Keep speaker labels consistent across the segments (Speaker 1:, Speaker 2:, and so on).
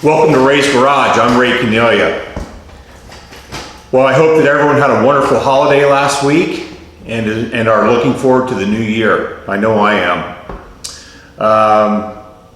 Speaker 1: Welcome to Ray's Garage. I'm Ray Cornelia. Well, I hope that everyone had a wonderful holiday last week and are looking forward to the new year. I know I am.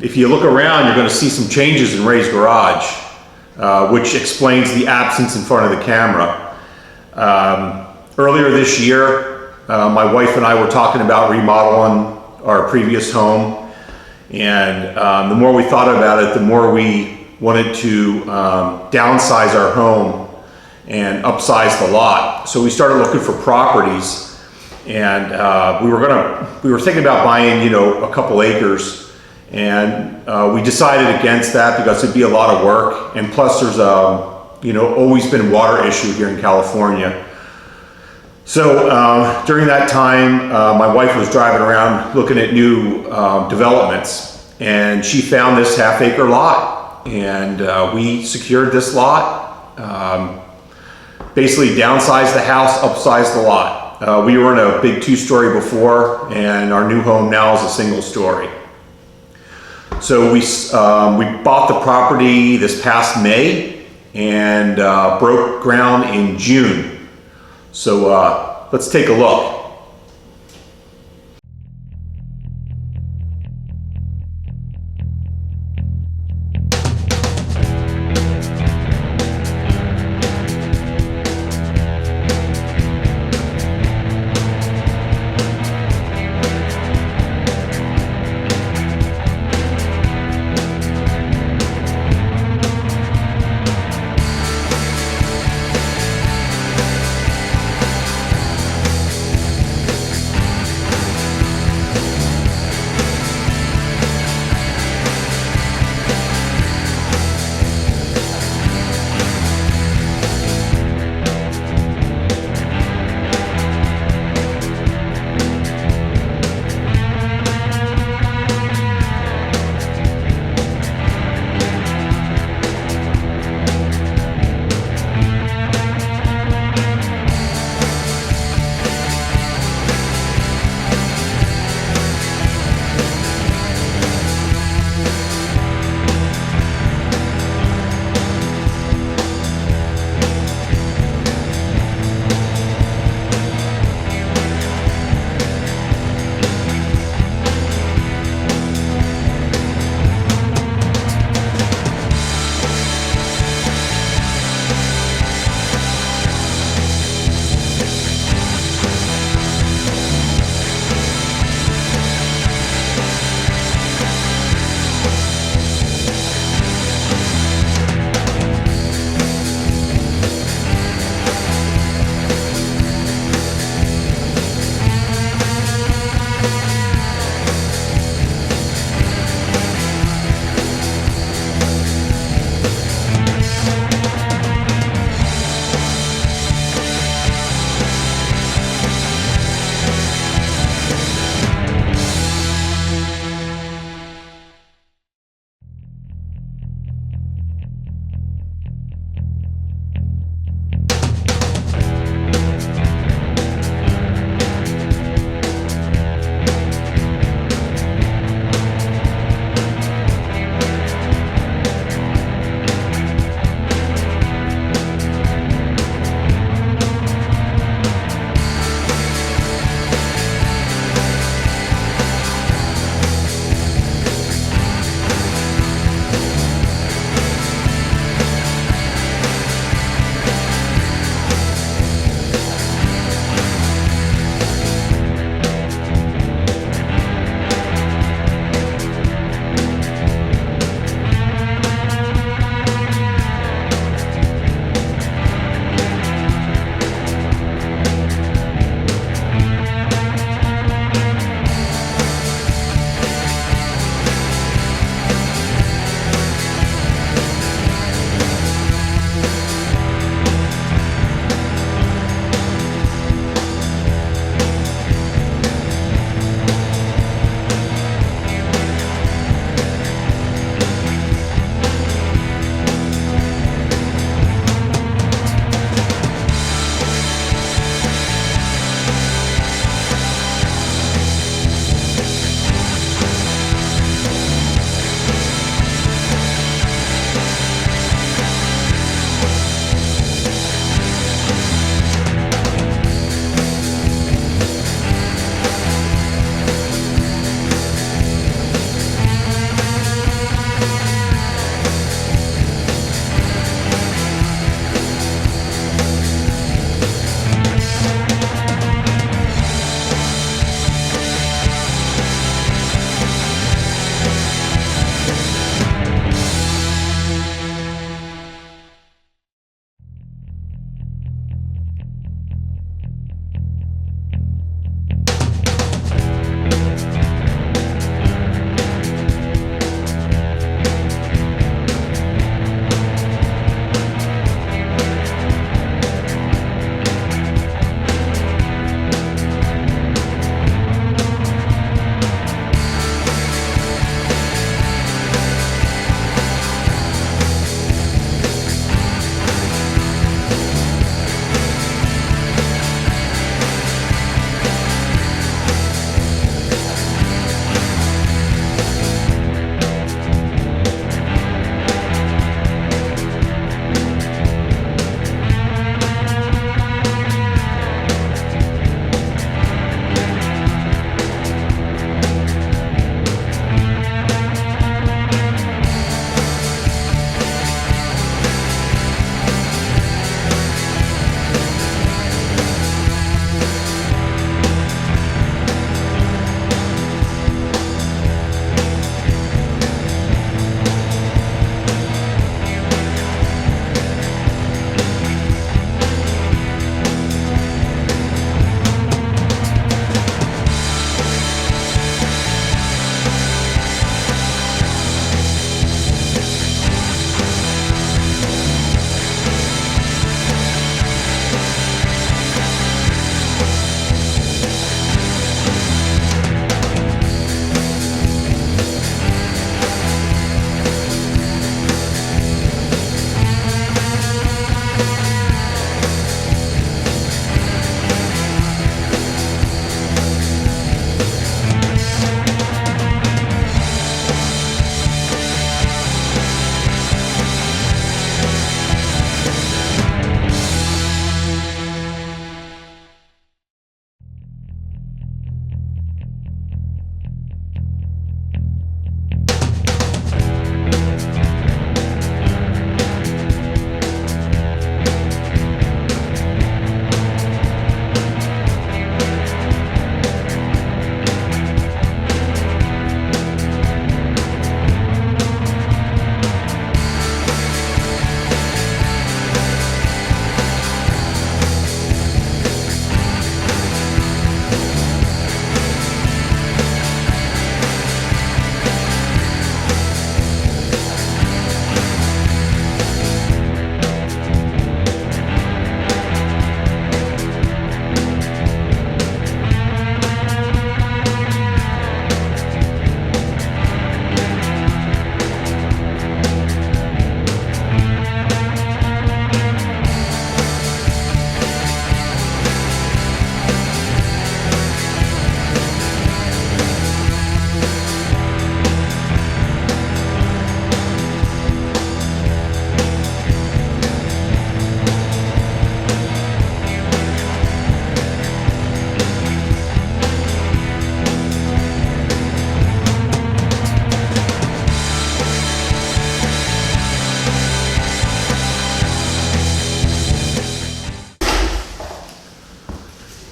Speaker 1: If you look around, you're going to see some changes in Ray's Garage, which explains the absence in front of the camera. Earlier this year, my wife and I were talking about remodeling our previous home, and the more we thought about it, the more we wanted to downsize our home and upsize the lot. So we started looking for properties, and we were thinking about buying, a couple acres, and we decided against that because it'd be a lot of work, and plus there's always been a water issue here in California. So during that time, my wife was driving around looking at new developments, and she found this half-acre lot. And we secured this lot, basically downsized the house, upsized the lot. We were in a big two-story before, and our new home now is a single story. So we bought the property this past May and broke ground in June. So let's take a look.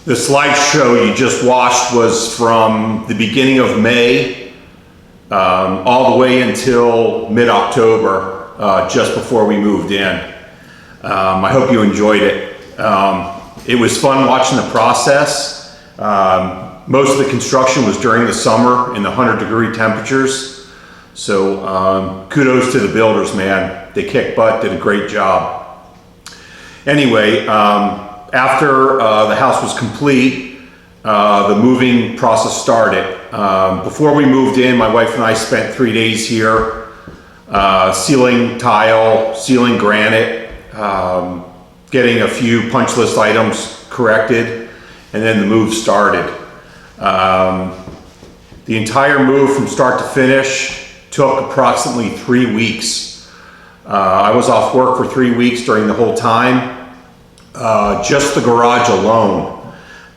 Speaker 1: The slideshow you just watched was from the beginning of May all the way until mid-October, just before we moved in. I hope you enjoyed it. It was fun watching the process. Most of the construction was during the summer in the 100-degree temperatures. So kudos to the builders, man. They kicked butt, did a great job. Anyway, after the house was complete, the moving process started. Before we moved in, my wife and I spent 3 days here, sealing tile, sealing granite, getting a few punch list items corrected, and then the move started. The entire move from start to finish took approximately 3 weeks. I was off work for 3 weeks during the whole time, just the garage alone.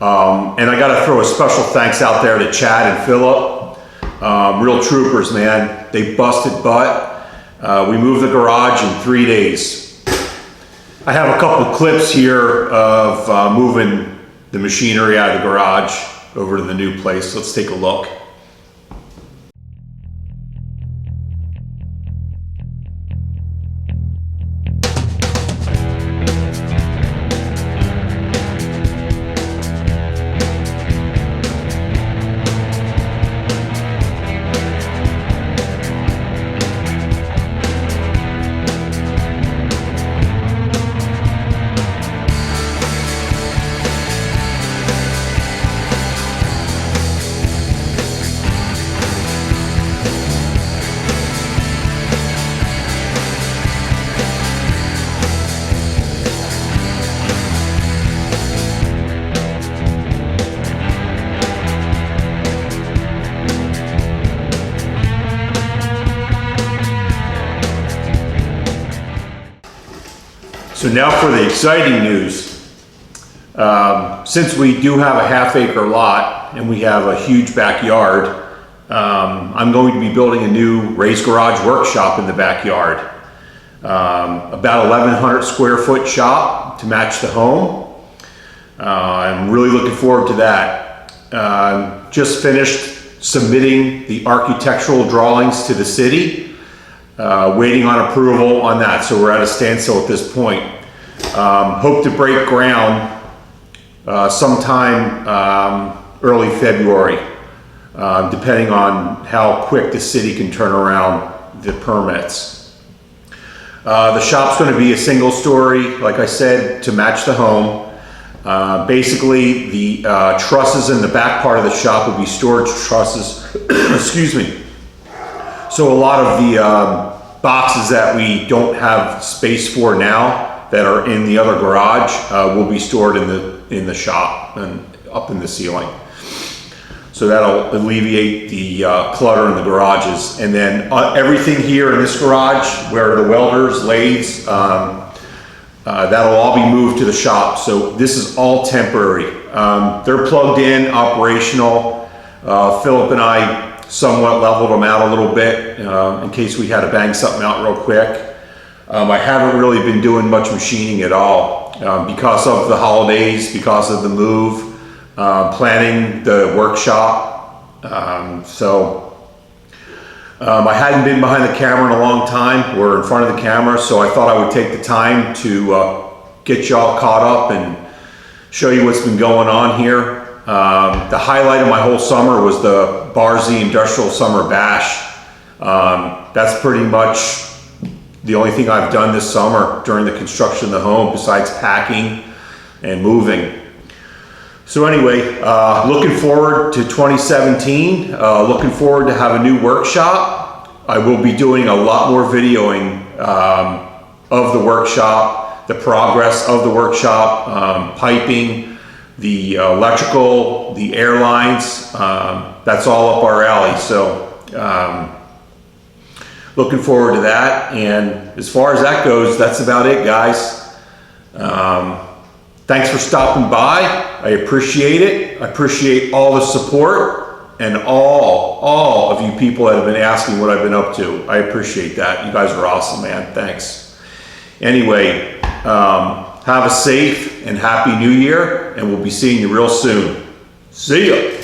Speaker 1: And I gotta throw a special thanks out there to Chad and Philip. Real troopers, man. They busted butt. We moved the garage in 3 days. I have a couple of clips here of moving the machinery out of the garage over to the new place. Let's take a look. So now for the exciting news. Since we do have a half-acre lot and we have a huge backyard, I'm going to be building a new raised garage workshop in the backyard. About 1,100 square foot shop to match the home. I'm really looking forward to that. Just finished submitting the architectural drawings to the city. Waiting on approval on that, so we're at a standstill at this point. Hope to break ground sometime early February, depending on how quick the city can turn around the permits. The shop's going to be a single story, like I said, to match the home. Basically, the trusses in the back part of the shop will be storage trusses. Excuse me. So a lot of the boxes that we don't have space for now that are in the other garage will be stored in the shop and up in the ceiling. So that'll alleviate the clutter in the garages. And then everything here in this garage, where the welders, lathes, that'll all be moved to the shop. So this is all temporary. They're plugged in, operational. Philip and I somewhat leveled them out a little bit in case we had to bang something out real quick. I haven't really been doing much machining at all because of the holidays, because of the move, planning the workshop. I hadn't been behind the camera in a long time, or in front of the camera, so I thought I would take the time to get y'all caught up and show you what's been going on here. The highlight of my whole summer was the Barzy Industrial Summer Bash. That's pretty much the only thing I've done this summer during the construction of the home, besides packing and moving. So anyway, looking forward to 2017, looking forward to have a new workshop. I will be doing a lot more videoing of the workshop, the progress of the workshop, piping, the electrical, the air lines. That's all up our alley. So looking forward to that. And as far as that goes, that's about it, guys. Thanks for stopping by. I appreciate it. I appreciate all the support and all of you people that have been asking what I've been up to. I appreciate that. You guys are awesome, man. Thanks. Anyway, have Have a safe and happy new year, and we'll be seeing you real soon. See ya.